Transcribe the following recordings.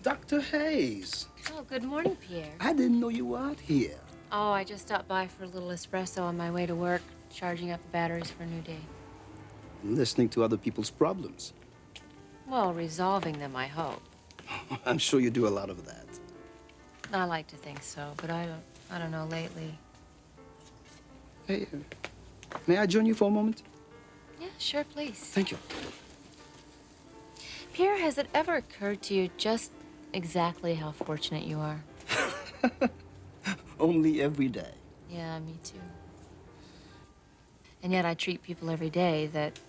Dr. Hayes. Oh, good morning, Pierre. I didn't know you were out here. Oh, I just stopped by for a little espresso on my way to work, charging up the batteries for a new day. Listening to other people's problems. Well, resolving them, I hope. I'm sure you do a lot of that. I like to think so, but I don't know lately. Hey, may I join you for a moment? Yeah, sure, please. Thank you. Pierre, has it ever occurred to you just exactly how fortunate you are? Only every day. Yeah, me too. And yet I treat people every day that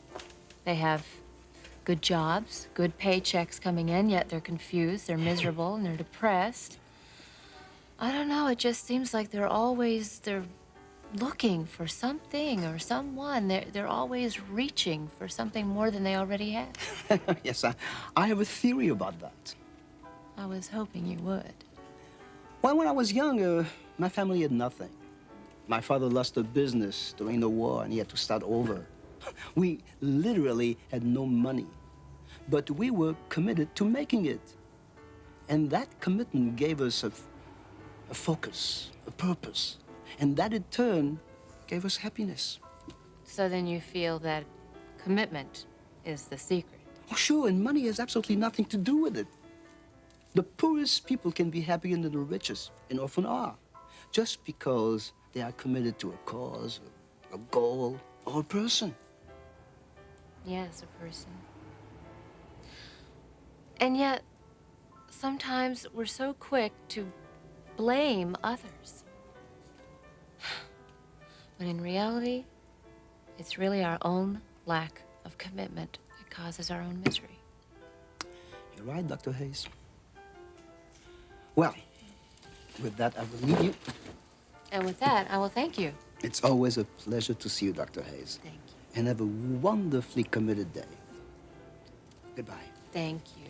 they have good jobs, good paychecks coming in, yet they're confused, they're miserable, and they're depressed. I don't know, it just seems like they're looking for something or someone. They're always reaching for something more than they already have. Yes, I have a theory about that. I was hoping you would. Well, when I was young, my family had nothing. My father lost a business during the war and he had to start over. We literally had no money, but we were committed to making it. And that commitment gave us a focus, a purpose. And that in turn gave us happiness. So then you feel that commitment is the secret? Oh, sure, and money has absolutely nothing to do with it. The poorest people can be happier than the richest, and often are, just because they are committed to a cause, a goal, or a person. Yes, a person. And yet, sometimes we're so quick to blame others. When in reality, it's really our own lack of commitment that causes our own misery. You're right, Dr. Hayes. Well, with that, I will leave you. And with that, I will thank you. It's always a pleasure to see you, Dr. Hayes. Thank you. And have a wonderfully committed day. Goodbye. Thank you.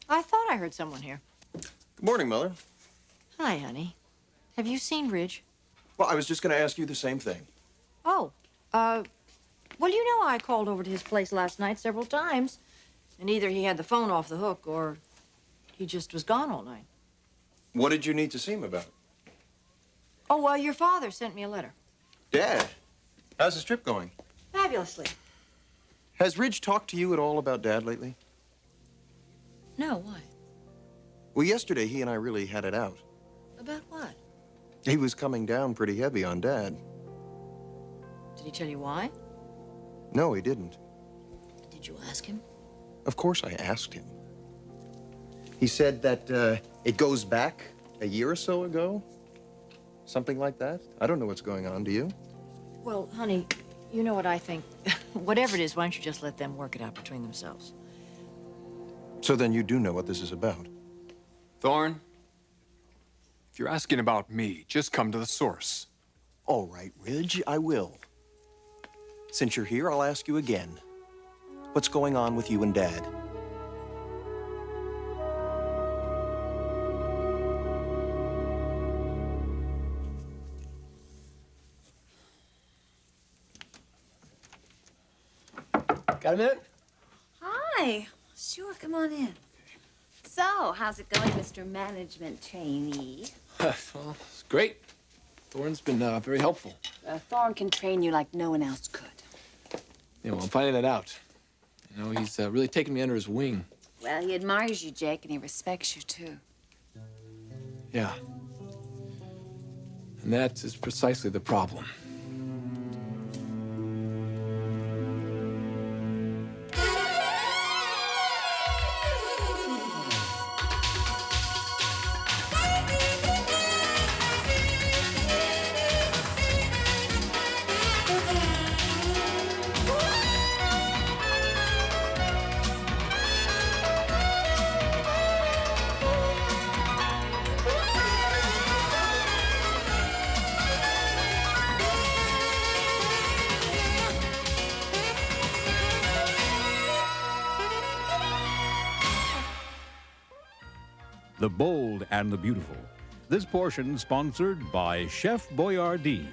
I thought I heard someone here. Good morning, Mother. Hi, honey. Have you seen Ridge? Well, I was just going to ask you the same thing. Oh, well, you know I called over to his place last night several times, and either he had the phone off the hook or he just was gone all night. What did you need to see him about? Oh, well, your father sent me a letter. Dad, how's his trip going? Fabulously. Has Ridge talked to you at all about Dad lately? No, why? Well, yesterday he and I really had it out. About what? He was coming down pretty heavy on Dad. Did he tell you why? No, he didn't. Did you ask him? Of course I asked him. He said that it goes back a year or so ago. Something like that. I don't know what's going on, do you? Well, honey, you know what I think. Whatever it is, why don't you just let them work it out between themselves? So then you do know what this is about. Thorne, if you're asking about me, just come to the source. All right, Ridge, I will. Since you're here, I'll ask you again. What's going on with you and Dad? Got a minute? Hi. Sure, come on in. So, how's it going, Mr. Management Trainee? Well, it's great. Thorne's been very helpful. Thorne can train you like no one else could. Yeah, well, I'm finding it out. You know, he's really taken me under his wing. Well, he admires you, Jake, and he respects you, too. Yeah. And that is precisely the problem. the bold and the beautiful. This portion sponsored by Chef Boyardee.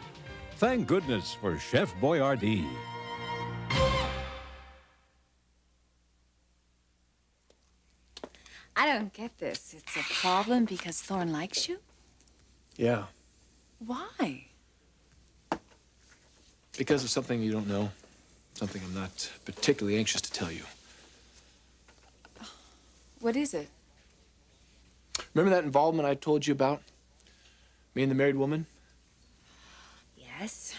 Thank goodness for Chef Boyardee. I don't get this. It's a problem because Thorne likes you? Yeah, Why? because of something you don't know. Something I'm not particularly anxious to tell you. What is it? Remember that involvement I told you about? Me and the married woman? Yes.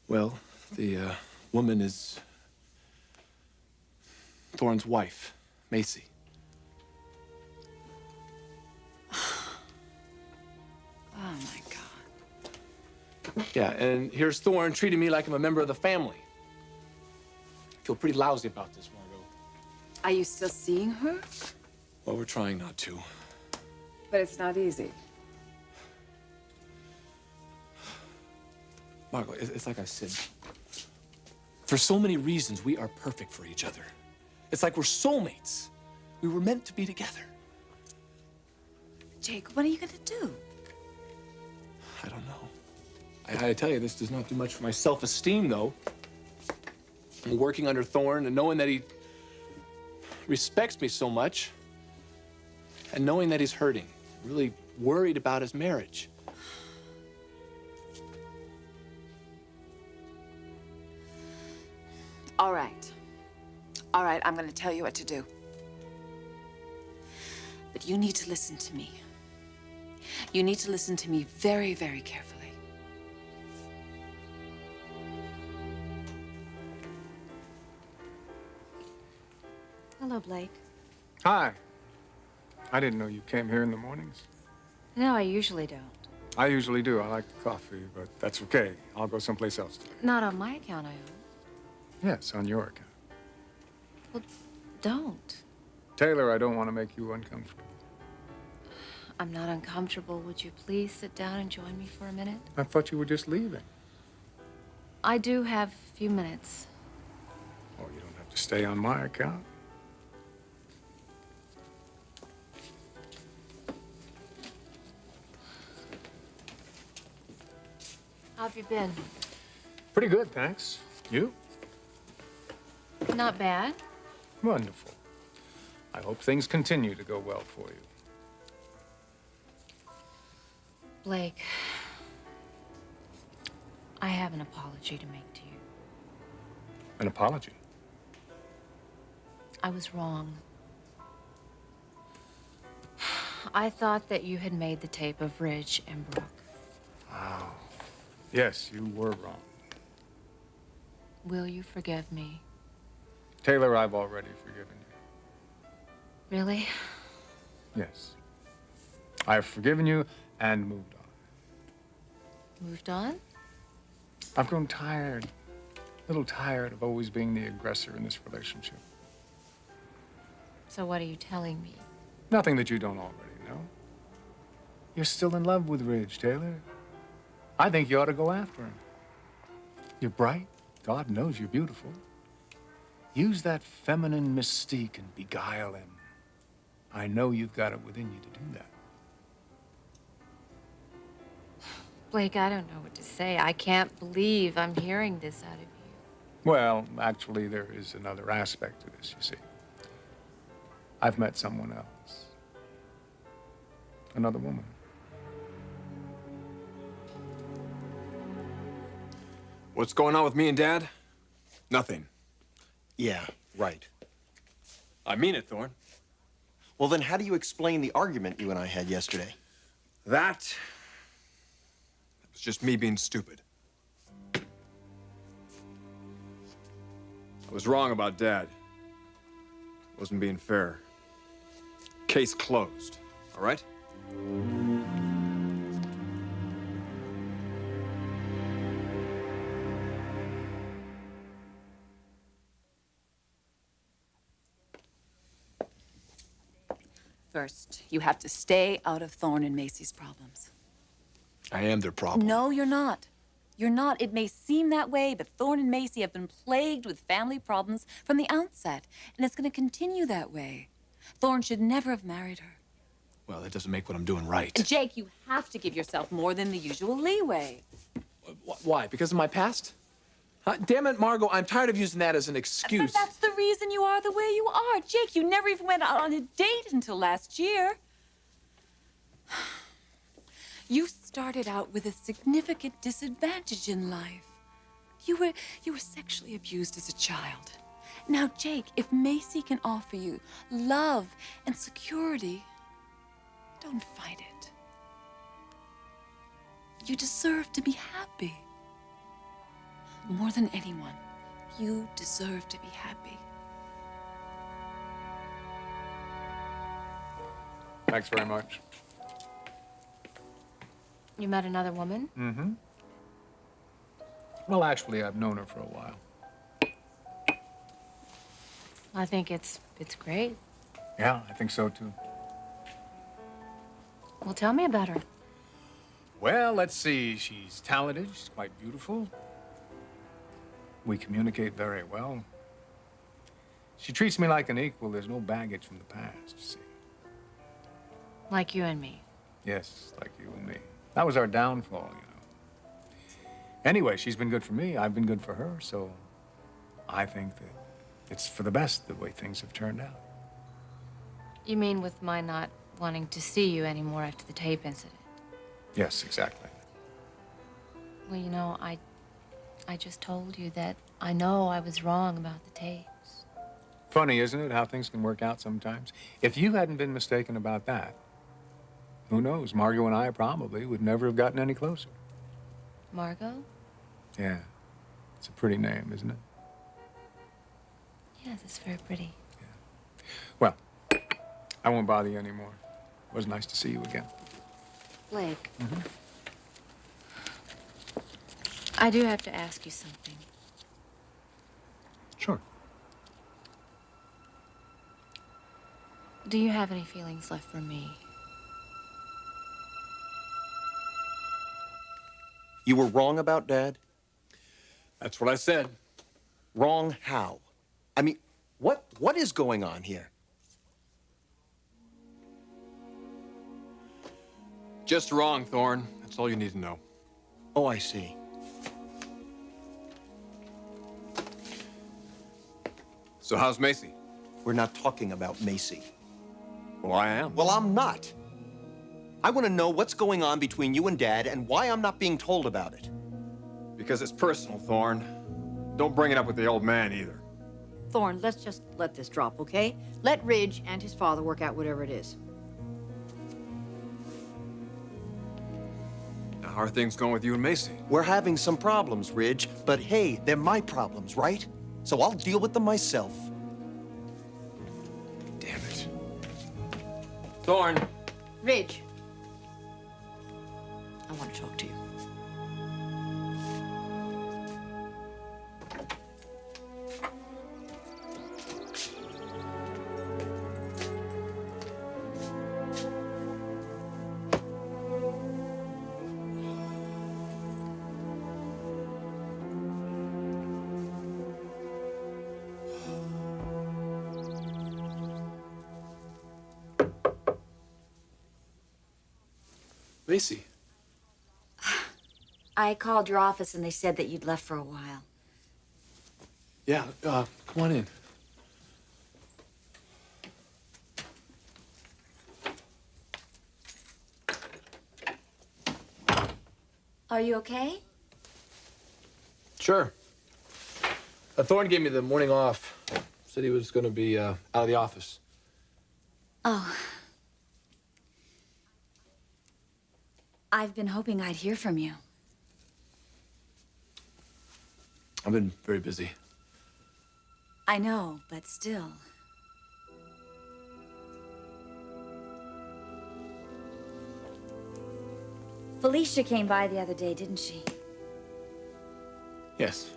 Well, the woman is Thorne's wife, Macy. Oh, my God. Yeah, and here's Thorne treating me like I'm a member of the family. I feel pretty lousy about this, Margo. Are you still seeing her? Well, we're trying not to. But it's not easy. Margo, it's like I said. For so many reasons, we are perfect for each other. It's like we're soulmates. We were meant to be together. Jake, what are you gonna do? I don't know. I tell you, this does not do much for my self-esteem, though. I'm working under Thorne and knowing that he respects me so much, and knowing that he's hurting, really worried about his marriage. All right. All right, I'm gonna tell you what to do. But you need to listen to me. You need to listen to me very, very carefully. Hello, Blake. Hi. I didn't know you came here in the mornings. No, I usually don't. I usually do. I like the coffee, but that's okay. I'll go someplace else today. Not on my account, I hope. Yes, on your account. Well, don't. Taylor, I don't want to make you uncomfortable. I'm not uncomfortable. Would you please sit down and join me for a minute? I thought you were just leaving. I do have a few minutes. Oh, you don't have to stay on my account. How have you been? Pretty good, thanks. You? Not bad. Wonderful. I hope things continue to go well for you. Blake, I have an apology to make to you. An apology? I was wrong. I thought that you had made the tape of Ridge and Brooke. Wow. Yes, you were wrong. Will you forgive me? Taylor, I've already forgiven you. Really? Yes. I have forgiven you and moved on. Moved on? I've grown tired, a little tired of always being the aggressor in this relationship. So what are you telling me? Nothing that you don't already know. You're still in love with Ridge, Taylor. I think you ought to go after him. You're bright. God knows you're beautiful. Use that feminine mystique and beguile him. I know you've got it within you to do that. Blake, I don't know what to say. I can't believe I'm hearing this out of you. Well, actually, there is another aspect to this, you see. I've met someone else. Another woman. What's going on with me and Dad? Nothing. Yeah, right. I mean it, Thorne. Well, then how do you explain the argument you and I had yesterday? That was just me being stupid. I was wrong about Dad. Wasn't being fair. Case closed, all right? First, you have to stay out of Thorne and Macy's problems. I am their problem. No, you're not. You're not. It may seem that way, but Thorne and Macy have been plagued with family problems from the outset, and it's going to continue that way. Thorne should never have married her. Well, that doesn't make what I'm doing right. Jake, you have to give yourself more than the usual leeway. Why? Because of my past? Huh? Damn it, Margo, I'm tired of using that as an excuse. But that's the reason you are the way you are. Jake, you never even went out on a date until last year. You started out with a significant disadvantage in life. You were sexually abused as a child. Now, Jake, if Macy can offer you love and security, don't fight it. You deserve to be happy. More than anyone, you deserve to be happy. Thanks very much. You met another woman? Mm-hmm. Well, actually, I've known her for a while. I think it's great. Yeah, I think so, too. Well, tell me about her. Well, let's see. She's talented. She's quite beautiful. We communicate very well. She treats me like an equal. There's no baggage from the past, you see. Like you and me. Yes, like you and me. That was our downfall, you know. Anyway, she's been good for me. I've been good for her, so I think that it's for the best the way things have turned out. You mean with my not wanting to see you anymore after the tape incident? Yes, exactly. Well, you know, I just told you that I know I was wrong about the tapes. Funny, isn't it, how things can work out sometimes? If you hadn't been mistaken about that, who knows? Margo and I probably would never have gotten any closer. Margo? Yeah. It's a pretty name, isn't it? Yes, it's very pretty. Well, I won't bother you anymore. It was nice to see you again. Blake. I do have to ask you something. Sure. Do you have any feelings left for me? You were wrong about Dad? That's what I said. Wrong how? I mean, what is going on here? Just wrong, Thorne. That's all you need to know. Oh, I see. So how's Macy? We're not talking about Macy. Well, I am. Well, I'm not. I want to know what's going on between you and Dad and why I'm not being told about it. Because it's personal, Thorne. Don't bring it up with the old man either. Thorne, let's just let this drop, okay? Let Ridge and his father work out whatever it is. Now, how are things going with you and Macy? We're having some problems, Ridge, but hey, they're my problems, right? So I'll deal with them myself. Damn it. Thorne. Ridge. I want to talk to you. Macy. I called your office and they said that you'd left for a while. Yeah, come on in. Are you okay? Sure. Thorne gave me the morning off. Said he was going to be out of the office. Oh. I've been hoping I'd hear from you. I've been very busy. I know, but still. Felicia came by the other day, didn't she? Yes.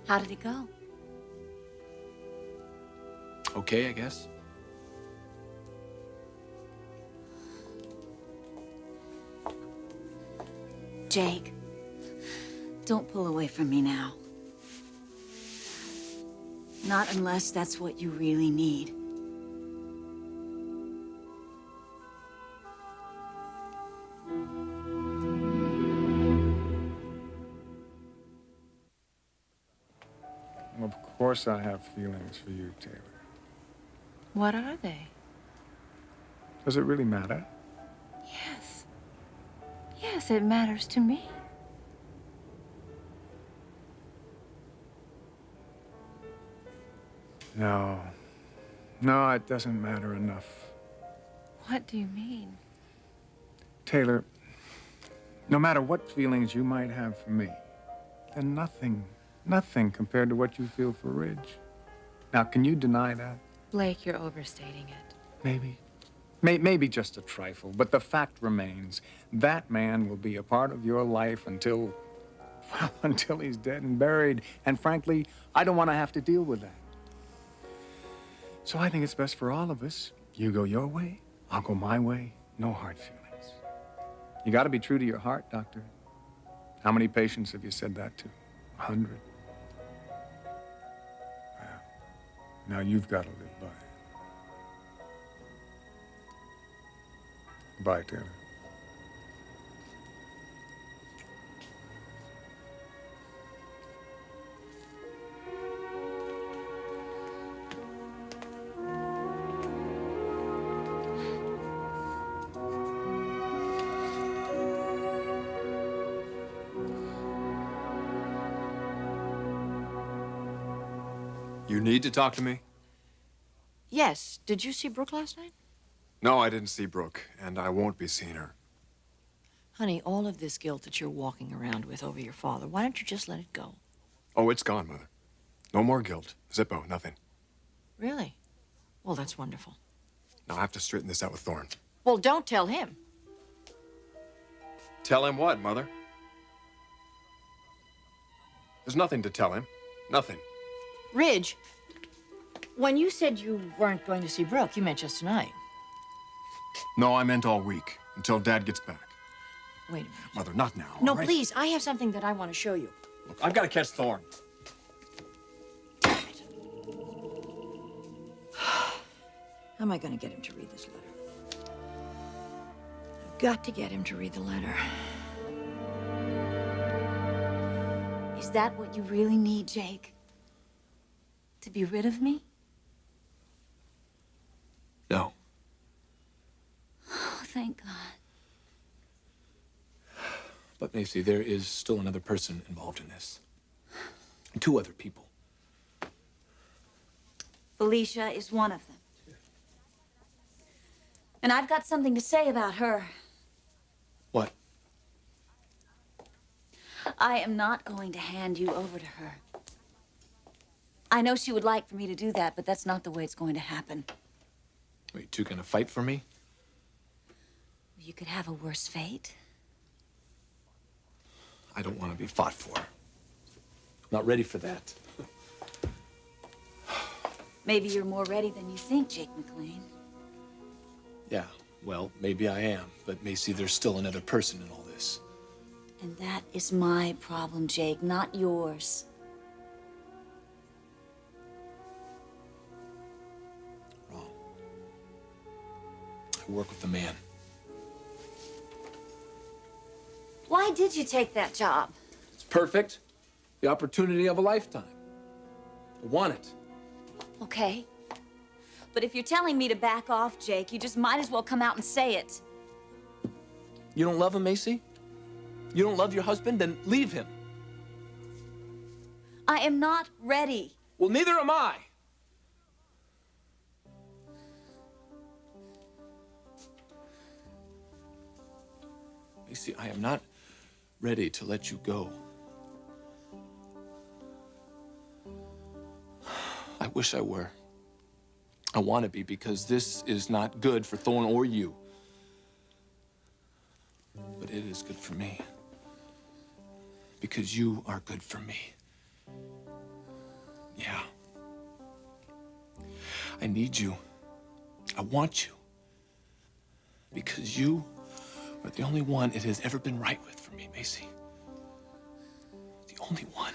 How did it go? Okay, I guess. Jake, don't pull away from me now. Not unless that's what you really need. Of course I have feelings for you, Taylor. What are they? Does it really matter? Yes. Yes, it matters to me. No. No, it doesn't matter enough. What do you mean? Taylor, no matter what feelings you might have for me, they're nothing compared to what you feel for Ridge. Now, can you deny that? Blake, you're overstating it. Maybe. Maybe just a trifle, but the fact remains, that man will be a part of your life until, well, until he's dead and buried. And frankly, I don't want to have to deal with that. So I think it's best for all of us. You go your way, I'll go my way. No hard feelings. You got to be true to your heart, Doctor. How many patients have you said that to? 100? Well, now you've got to live by it. Bye, Taylor. You need to talk to me? Yes. Did you see Brooke last night? No, I didn't see Brooke, and I won't be seeing her. Honey, all of this guilt that you're walking around with over your father, why don't you just let it go? Oh, it's gone, Mother. No more guilt. Zippo, nothing. Really? Well, that's wonderful. Now I have to straighten this out with Thorne. Well, don't tell him. Tell him what, Mother? There's nothing to tell him. Nothing. Ridge, when you said you weren't going to see Brooke, you meant just tonight. No, I meant all week, until Dad gets back. Wait a minute. Mother, not now. No, all right? please, I have something that I want to show you. Look, I've got to catch Thorne. Damn it. How am I going to get him to read this letter? I've got to get him to read the letter. Is that what you really need, Jake? To be rid of me? No. Oh, thank God. But Macy, there is still another person involved in this. And 2 other people. Felicia is one of them. And I've got something to say about her. What? I am not going to hand you over to her. I know she would like for me to do that, but that's not the way it's going to happen. Are you 2 gonna fight for me? You could have a worse fate. I don't want to be fought for. I'm not ready for that. Maybe you're more ready than you think, Jake McLean. Yeah, well, maybe I am. But Macy, there's still another person in all this. And that is my problem, Jake, not yours. Wrong. I work with a man. Why did you take that job? It's perfect. The opportunity of a lifetime. I want it. Okay. But if you're telling me to back off, Jake, you just might as well come out and say it. You don't love him, Macy? You don't love your husband? Then leave him. I am not ready. Well, neither am I. Macy, I am not ready to let you go. I wish I were. I want to be, because this is not good for Thorne or you. But it is good for me. Because you are good for me. Yeah. I need you. I want you. Because you are the only one it has ever been right with for me, Macy. The only one.